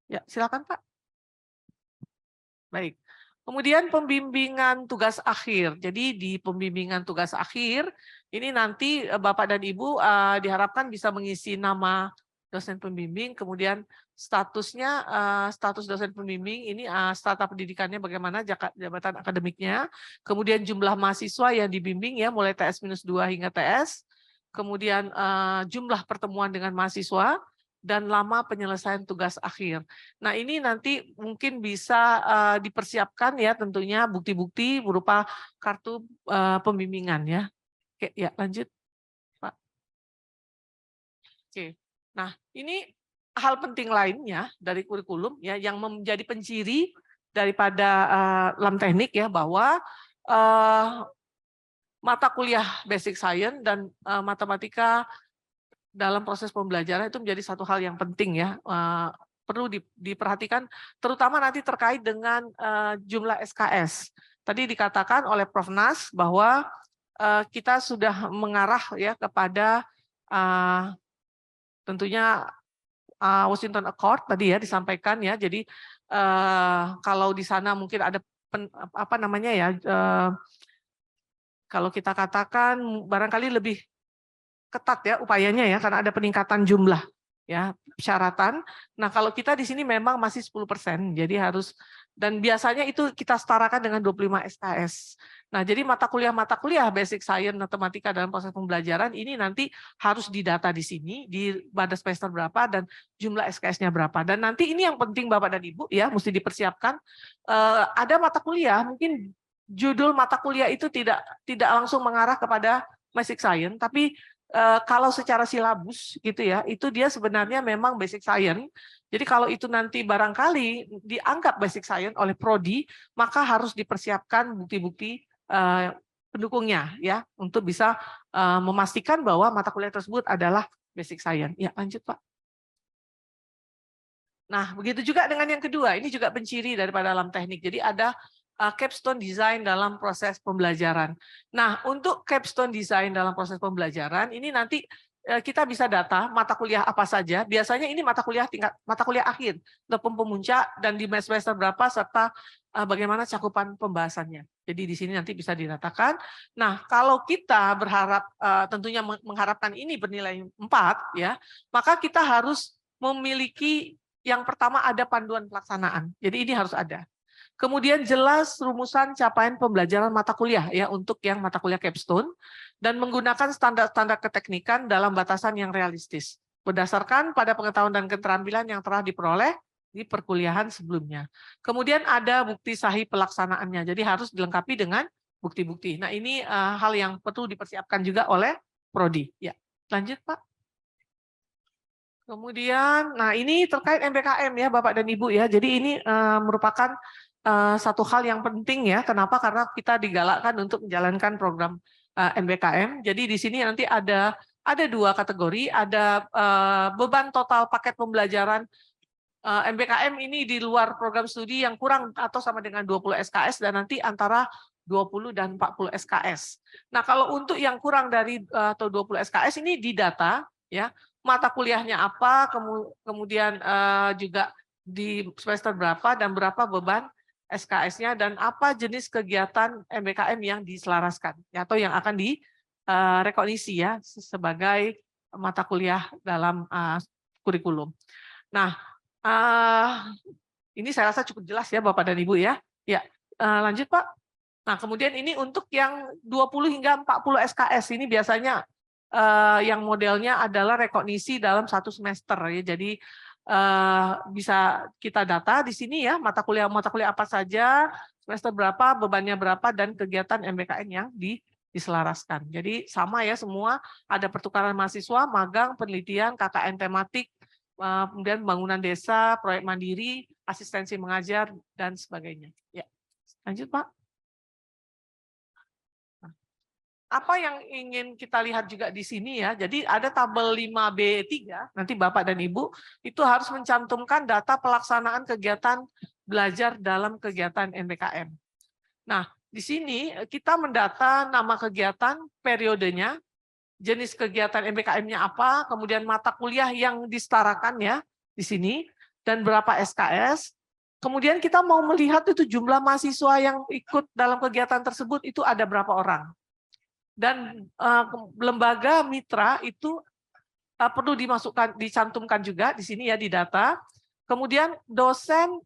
Ya, silakan Pak. Baik. Kemudian pembimbingan tugas akhir. Jadi di pembimbingan tugas akhir ini nanti Bapak dan Ibu diharapkan bisa mengisi nama dosen pembimbing, kemudian statusnya status dosen pembimbing ini strata pendidikannya bagaimana, jabatan akademiknya, kemudian jumlah mahasiswa yang dibimbing ya mulai TS-2 hingga TS, kemudian jumlah pertemuan dengan mahasiswa, dan lama penyelesaian tugas akhir. Nah, ini nanti mungkin bisa dipersiapkan ya tentunya bukti-bukti berupa kartu pembimbingan ya. Oke, ya lanjut Pak. Oke. Nah, ini hal penting lainnya dari kurikulum ya yang menjadi penciri daripada LAM teknik ya bahwa mata kuliah basic science dan matematika dalam proses pembelajaran itu menjadi satu hal yang penting ya, perlu diperhatikan terutama nanti terkait dengan jumlah SKS. Tadi dikatakan oleh Prof. Nas bahwa kita sudah mengarah ya kepada tentunya Washington Accord tadi ya disampaikan ya. Jadi kalau di sana mungkin ada apa namanya ya, kalau kita katakan barangkali lebih ketat ya upayanya ya karena ada peningkatan jumlah ya persyaratan. Nah, kalau kita di sini memang masih 10%. Jadi harus dan biasanya itu kita setarakan dengan 25 SKS. Nah, jadi mata kuliah basic science matematika dalam proses pembelajaran ini nanti harus didata di sini pada semester berapa dan jumlah SKS-nya berapa. Dan nanti ini yang penting Bapak dan Ibu ya mesti dipersiapkan ada mata kuliah mungkin judul mata kuliah itu tidak langsung mengarah kepada basic science tapi kalau secara silabus gitu ya, itu dia sebenarnya memang basic science. Jadi kalau itu nanti barangkali dianggap basic science oleh prodi, maka harus dipersiapkan bukti-bukti pendukungnya ya untuk bisa memastikan bahwa mata kuliah tersebut adalah basic science. Ya, lanjut Pak. Nah, begitu juga dengan yang kedua, ini juga penciri daripada LAM teknik. Jadi ada capstone design dalam proses pembelajaran. Nah, untuk capstone design dalam proses pembelajaran ini nanti kita bisa data mata kuliah apa saja. Biasanya ini mata kuliah akhir ataupun pemuncak dan di semester berapa serta bagaimana cakupan pembahasannya. Jadi di sini nanti bisa didatakan. Nah, kalau kita berharap tentunya mengharapkan ini bernilai 4 ya, maka kita harus memiliki yang pertama ada panduan pelaksanaan. Jadi ini harus ada. Kemudian jelas rumusan capaian pembelajaran mata kuliah ya untuk yang mata kuliah capstone dan menggunakan standar-standar keteknikan dalam batasan yang realistis berdasarkan pada pengetahuan dan keterampilan yang telah diperoleh di perkuliahan sebelumnya. Kemudian ada bukti sahih pelaksanaannya. Jadi harus dilengkapi dengan bukti-bukti. Nah, ini hal yang perlu dipersiapkan juga oleh prodi. Ya, lanjut Pak. Kemudian, nah ini terkait MBKM ya Bapak dan Ibu ya. Jadi ini merupakan satu hal yang penting ya. Kenapa? Karena kita digalakkan untuk menjalankan program MBKM. Jadi di sini nanti ada 2 kategori. Ada beban total paket pembelajaran MBKM ini di luar program studi yang kurang atau sama dengan 20 SKS dan nanti antara 20 dan 40 SKS. Nah, kalau untuk yang kurang dari atau 20 SKS ini didata ya, mata kuliahnya apa, kemudian juga di semester berapa dan berapa beban SKS-nya dan apa jenis kegiatan MBKM yang diselaraskan atau yang akan direkognisi ya sebagai mata kuliah dalam kurikulum. Nah, ini saya rasa cukup jelas ya Bapak dan Ibu ya. Ya, lanjut Pak. Nah, kemudian ini untuk yang 20 hingga 40 SKS ini biasanya yang modelnya adalah rekognisi dalam satu semester ya. Jadi bisa kita data di sini ya mata kuliah apa saja, semester berapa, bebannya berapa, dan kegiatan MBKM yang diselaraskan. Jadi sama ya semua, ada pertukaran mahasiswa, magang, penelitian, KKN tematik, kemudian pembangunan desa, proyek mandiri, asistensi mengajar, dan sebagainya. Ya, lanjut Pak. Apa yang ingin kita lihat juga di sini ya, jadi ada tabel 5B3, nanti Bapak dan Ibu itu harus mencantumkan data pelaksanaan kegiatan belajar dalam kegiatan MBKM. Nah, di sini kita mendata nama kegiatan, periodenya, jenis kegiatan MBKM-nya apa, kemudian mata kuliah yang disetarakan ya di sini, dan berapa SKS. Kemudian kita mau melihat itu jumlah mahasiswa yang ikut dalam kegiatan tersebut itu ada berapa orang. Dan lembaga mitra itu perlu dicantumkan juga di sini ya di data. Kemudian dosen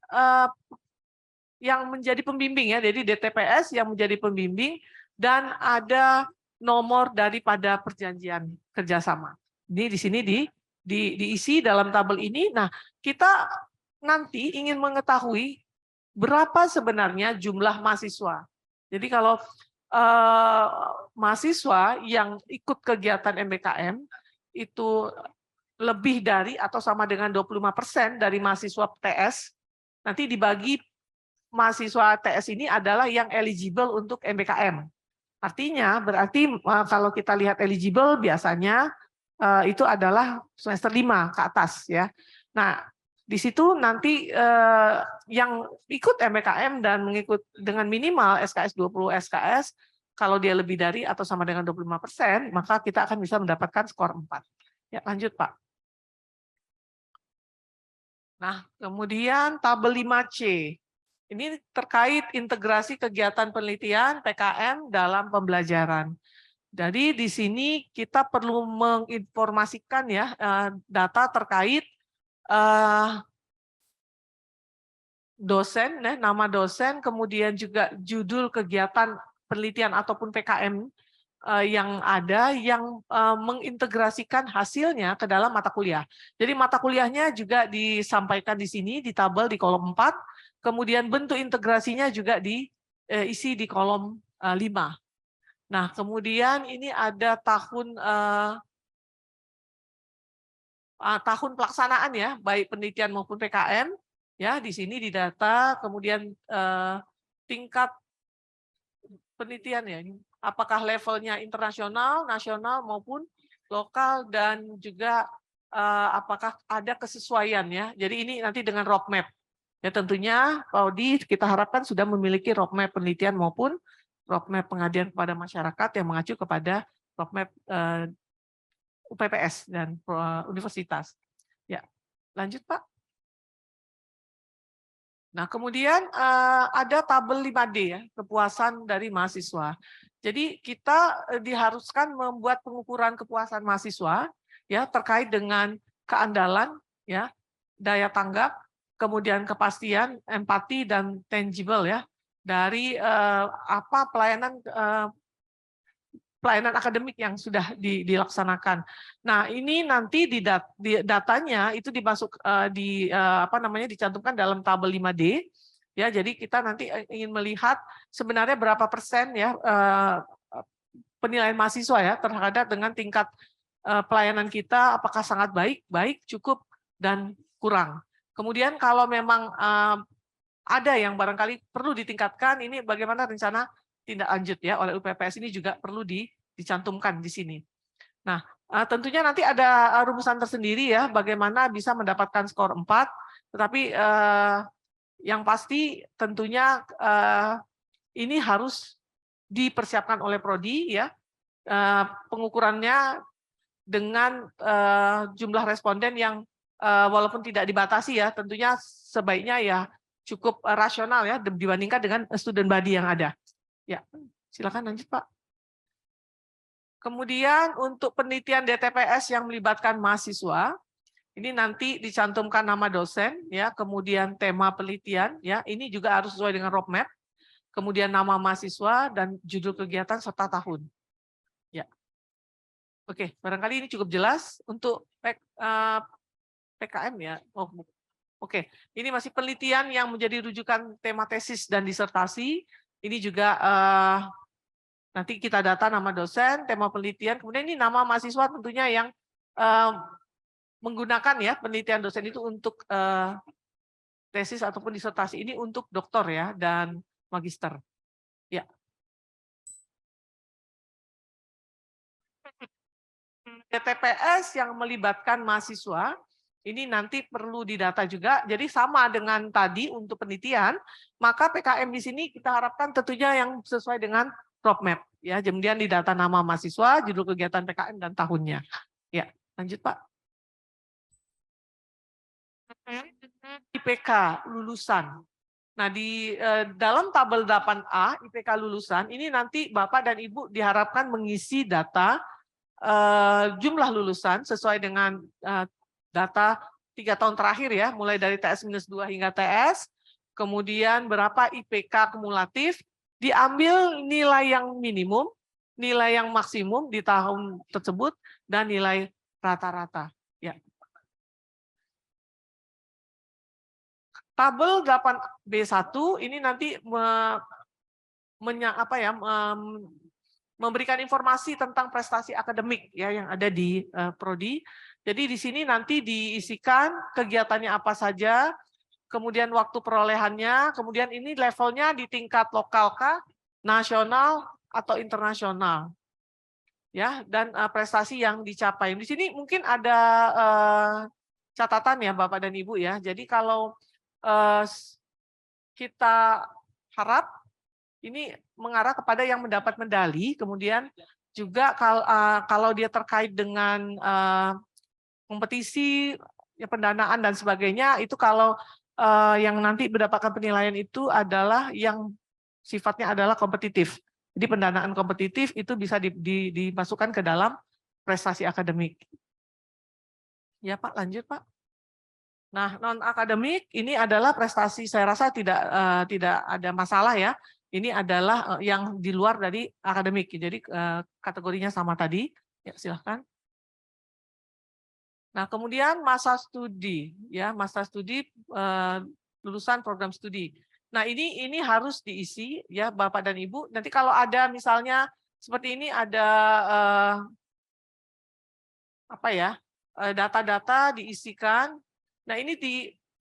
yang menjadi pembimbing ya, jadi DTPS yang menjadi pembimbing, dan ada nomor daripada perjanjian kerjasama. Ini di sini diisi dalam tabel ini. Nah, kita nanti ingin mengetahui berapa sebenarnya jumlah mahasiswa. Jadi kalau mahasiswa yang ikut kegiatan MBKM itu lebih dari atau sama dengan 25% dari mahasiswa TS, nanti dibagi mahasiswa TS ini adalah yang eligible untuk MBKM. Artinya berarti kalau kita lihat eligible biasanya itu adalah semester 5 ke atas ya. Nah, di situ nanti yang ikut MBKM dan mengikut dengan minimal SKS 20 SKS, kalau dia lebih dari atau sama dengan 25%, maka kita akan bisa mendapatkan skor 4. Ya, lanjut Pak. Nah, kemudian tabel 5C. Ini terkait integrasi kegiatan penelitian PKM dalam pembelajaran. Jadi di sini kita perlu menginformasikan ya data terkait dosen, nama dosen, kemudian juga judul kegiatan penelitian ataupun PKM yang ada yang mengintegrasikan hasilnya ke dalam mata kuliah. Jadi mata kuliahnya juga disampaikan di sini di tabel di kolom 4, kemudian bentuk integrasinya juga diisi di kolom 5. Nah, kemudian ini ada tahun pelaksanaan ya, baik penelitian maupun PKM. Ya, di sini didata, kemudian tingkat penelitian ya, apakah levelnya internasional, nasional maupun lokal, dan juga apakah ada kesesuaian ya. Jadi ini nanti dengan roadmap. Ya tentunya Pak Odi kita harapkan sudah memiliki roadmap penelitian maupun roadmap pengabdian kepada masyarakat yang mengacu kepada roadmap UPPS dan universitas. Ya, lanjut Pak. Nah, kemudian ada tabel 5D ya, kepuasan dari mahasiswa. Jadi kita diharuskan membuat pengukuran kepuasan mahasiswa ya terkait dengan keandalan ya, daya tanggap, kemudian kepastian, empati, dan tangible ya dari apa pelayanan akademik yang sudah dilaksanakan. Nah, ini nanti di datanya itu dicantumkan dalam tabel 5D. Ya, jadi kita nanti ingin melihat sebenarnya berapa persen ya penilaian mahasiswa ya terhadap dengan tingkat pelayanan kita, apakah sangat baik, cukup, dan kurang. Kemudian kalau memang ada yang barangkali perlu ditingkatkan, ini bagaimana rencana tindak lanjut ya oleh UPPS ini juga perlu dicantumkan di sini. Nah, tentunya nanti ada rumusan tersendiri ya bagaimana bisa mendapatkan skor 4, tetapi yang pasti tentunya ini harus dipersiapkan oleh prodi ya. Pengukurannya dengan jumlah responden yang walaupun tidak dibatasi ya, tentunya sebaiknya ya cukup rasional ya dibandingkan dengan student body yang ada. Ya, silakan lanjut Pak. Kemudian untuk penelitian DTPS yang melibatkan mahasiswa, ini nanti dicantumkan nama dosen, ya, kemudian tema penelitian, ya, ini juga harus sesuai dengan roadmap, kemudian nama mahasiswa dan judul kegiatan serta tahun. Ya, oke, barangkali ini cukup jelas untuk PKM ya. Oh, oke, ini masih penelitian yang menjadi rujukan tema tesis dan disertasi. Ini juga nanti kita data nama dosen, tema penelitian, kemudian ini nama mahasiswa tentunya yang menggunakan ya penelitian dosen itu untuk tesis ataupun disertasi ini untuk doktor ya dan magister. Ya. TPS yang melibatkan mahasiswa ini nanti perlu didata juga. Jadi sama dengan tadi untuk penelitian, maka PKM di sini kita harapkan tentunya yang sesuai dengan roadmap ya. Kemudian didata nama mahasiswa, judul kegiatan PKM dan tahunnya. Ya, lanjut Pak. IPK lulusan. Nah, di dalam tabel 8A IPK lulusan ini nanti Bapak dan Ibu diharapkan mengisi data jumlah lulusan sesuai dengan data 3 tahun terakhir ya, mulai dari TS-2 hingga TS, kemudian berapa IPK kumulatif, diambil nilai yang minimum, nilai yang maksimum di tahun tersebut, dan nilai rata-rata. Ya. Tabel 8B1 ini nanti memberikan informasi tentang prestasi akademik ya yang ada di prodi. Jadi di sini nanti diisikan kegiatannya apa saja, kemudian waktu perolehannya, kemudian ini levelnya di tingkat lokal kah, nasional atau internasional. Ya, dan prestasi yang dicapai. Di sini mungkin ada catatan ya Bapak dan Ibu ya. Jadi kalau kita harap ini mengarah kepada yang mendapat medali, kemudian juga kalau dia terkait dengan kompetisi, ya, pendanaan dan sebagainya, itu kalau yang nanti mendapatkan penilaian itu adalah yang sifatnya adalah kompetitif. Jadi pendanaan kompetitif itu bisa dimasukkan ke dalam prestasi akademik. Ya Pak, lanjut Pak. Nah, non akademik ini adalah prestasi, saya rasa tidak ada masalah ya. Ini adalah yang di luar dari akademik. Jadi kategorinya sama tadi. Ya, silahkan. Nah, kemudian masa studi, ya masa studi lulusan program studi. Nah, ini harus diisi ya Bapak dan Ibu. Nanti kalau ada misalnya seperti ini ada apa ya data-data diisikan. Nah, ini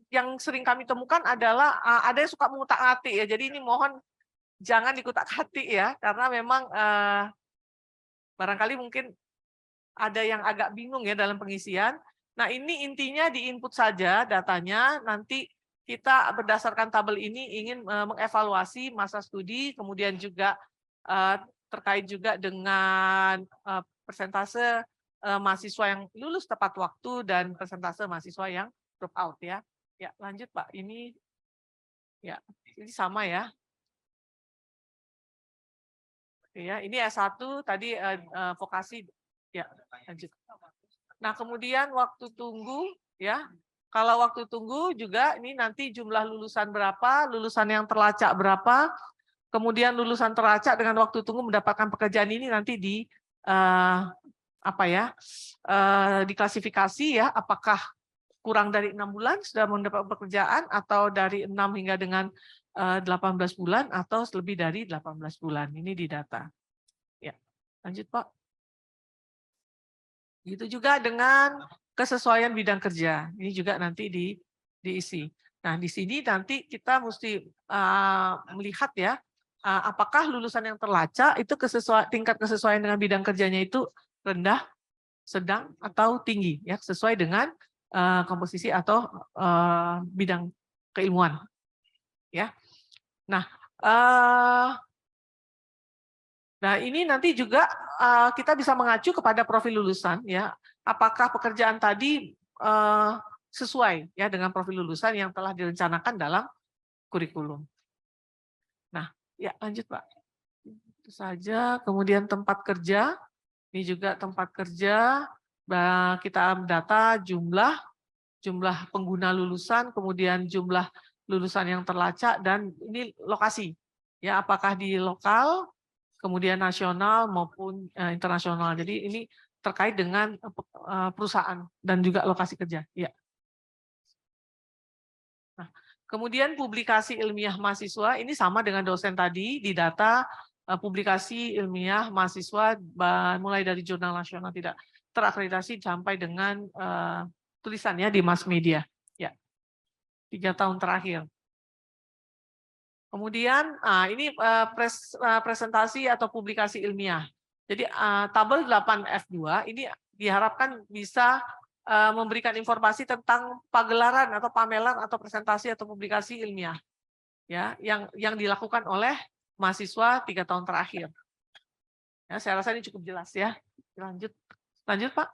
yang sering kami temukan adalah ada yang suka mengutak-atik ya. Jadi ini mohon jangan dikutak-atik ya, karena memang barangkali mungkin ada yang agak bingung ya dalam pengisian. Nah, ini intinya di input saja datanya, nanti kita berdasarkan tabel ini ingin mengevaluasi masa studi, kemudian juga terkait juga dengan persentase mahasiswa yang lulus tepat waktu dan persentase mahasiswa yang drop out ya. Ya, lanjut Pak. Ini ya, ini sama ya. Ya, ini S1 tadi vokasi ya, lanjut. Nah, kemudian waktu tunggu ya. Kalau waktu tunggu juga ini nanti jumlah lulusan berapa, lulusan yang terlacak berapa, kemudian lulusan terlacak dengan waktu tunggu mendapatkan pekerjaan ini nanti diklasifikasi ya, apakah kurang dari 6 bulan sudah mendapat pekerjaan atau dari 6 hingga dengan 18 bulan atau lebih dari 18 bulan. Ini didata. Ya, lanjut Pak. Itu juga dengan kesesuaian bidang kerja. Ini juga nanti diisi. Nah, di sini nanti kita mesti melihat ya, apakah lulusan yang terlacak itu tingkat kesesuaian dengan bidang kerjanya itu rendah, sedang, atau tinggi, ya sesuai dengan komposisi atau bidang keilmuan. Ya. Nah, ini nanti juga kita bisa mengacu kepada profil lulusan ya, apakah pekerjaan tadi sesuai ya dengan profil lulusan yang telah direncanakan dalam kurikulum. Nah, ya lanjut Pak. Itu saja. Kemudian tempat kerja, ini juga tempat kerja. Kita data jumlah pengguna lulusan, kemudian jumlah lulusan yang terlacak, dan ini lokasi. Ya, apakah di lokal, kemudian nasional maupun internasional. Jadi ini terkait dengan perusahaan dan juga lokasi kerja. Ya. Nah, kemudian publikasi ilmiah mahasiswa ini sama dengan dosen tadi di data publikasi ilmiah mahasiswa mulai dari jurnal nasional tidak terakreditasi sampai dengan tulisannya di mass media. Ya, 3 tahun terakhir. Kemudian ini presentasi atau publikasi ilmiah. Jadi tabel 8F2 ini diharapkan bisa memberikan informasi tentang pagelaran atau pameran atau presentasi atau publikasi ilmiah ya yang dilakukan oleh mahasiswa 3 tahun terakhir. Ya, saya rasa ini cukup jelas ya. Lanjut Pak.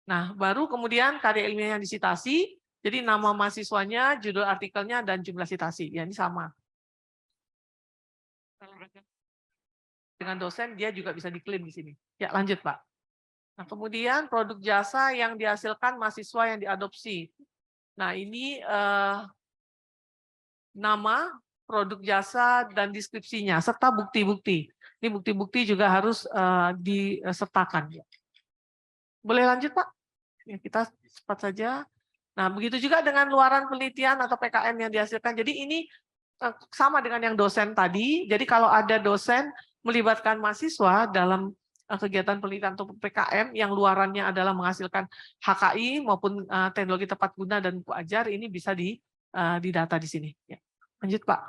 Nah, baru kemudian karya ilmiah yang disitasi, jadi nama mahasiswanya, judul artikelnya, dan jumlah sitasi. Ya, ini sama. Dengan dosen dia juga bisa diklaim di sini. Ya, lanjut Pak. Nah, kemudian produk jasa yang dihasilkan mahasiswa yang diadopsi. Nah, ini nama, produk jasa, dan deskripsinya, serta bukti-bukti. Ini bukti-bukti juga harus disertakan. Boleh lanjut, Pak? Ya, kita cepat saja. Nah, begitu juga dengan luaran penelitian atau PKM yang dihasilkan. Jadi ini sama dengan yang dosen tadi. Jadi kalau ada dosen melibatkan mahasiswa dalam kegiatan penelitian atau PKM yang luarannya adalah menghasilkan HKI maupun teknologi tepat guna dan buku ajar, ini bisa didata di sini. Ya. Lanjut Pak.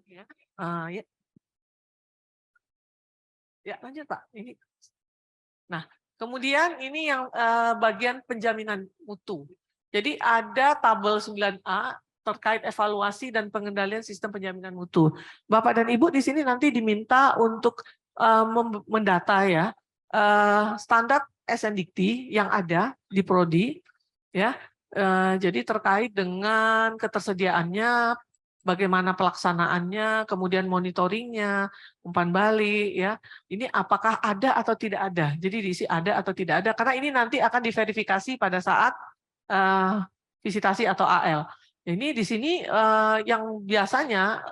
Ya. Ya, lanjut Pak. Ini. Nah, kemudian ini yang bagian penjaminan mutu. Jadi ada tabel 9A terkait evaluasi dan pengendalian sistem penjaminan mutu. Bapak dan Ibu di sini nanti diminta untuk mendata ya standar SNDIKT yang ada di prodi ya. Jadi terkait dengan ketersediaannya, bagaimana pelaksanaannya, kemudian monitoringnya, umpan balik ya. Ini apakah ada atau tidak ada. Jadi diisi ada atau tidak ada karena ini nanti akan diverifikasi pada saat visitasi atau AL. Ini di sini yang biasanya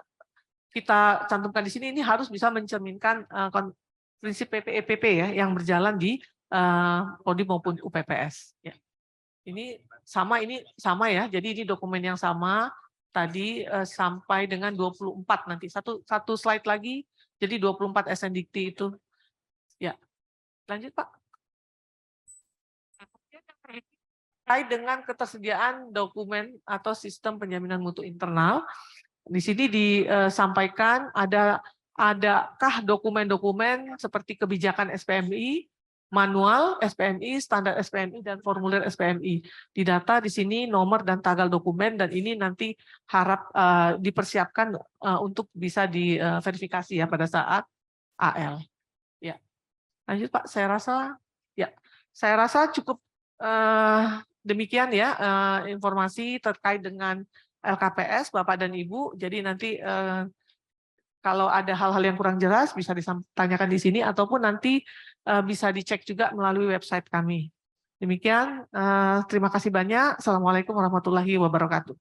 kita cantumkan di sini ini harus bisa mencerminkan prinsip PPEPP ya yang berjalan di prodi maupun UPPS. Ya. Ini sama ya. Jadi ini dokumen yang sama tadi sampai dengan 24 nanti. Satu slide lagi. Jadi 24 SNDIKT itu. Ya. Lanjut Pak. Terkait dengan ketersediaan dokumen atau sistem penjaminan mutu internal, di sini disampaikan adakah dokumen-dokumen seperti kebijakan SPMI, manual SPMI, standar SPMI, dan formulir SPMI. Didata di sini nomor dan tanggal dokumen, dan ini nanti harap dipersiapkan untuk bisa diverifikasi ya pada saat AL. Ya. Lanjut Pak, saya rasa cukup demikian ya informasi terkait dengan LKPS Bapak dan Ibu. Jadi nanti kalau ada hal-hal yang kurang jelas bisa ditanyakan di sini ataupun nanti bisa dicek juga melalui website kami. Demikian, terima kasih banyak. Assalamualaikum warahmatullahi wabarakatuh.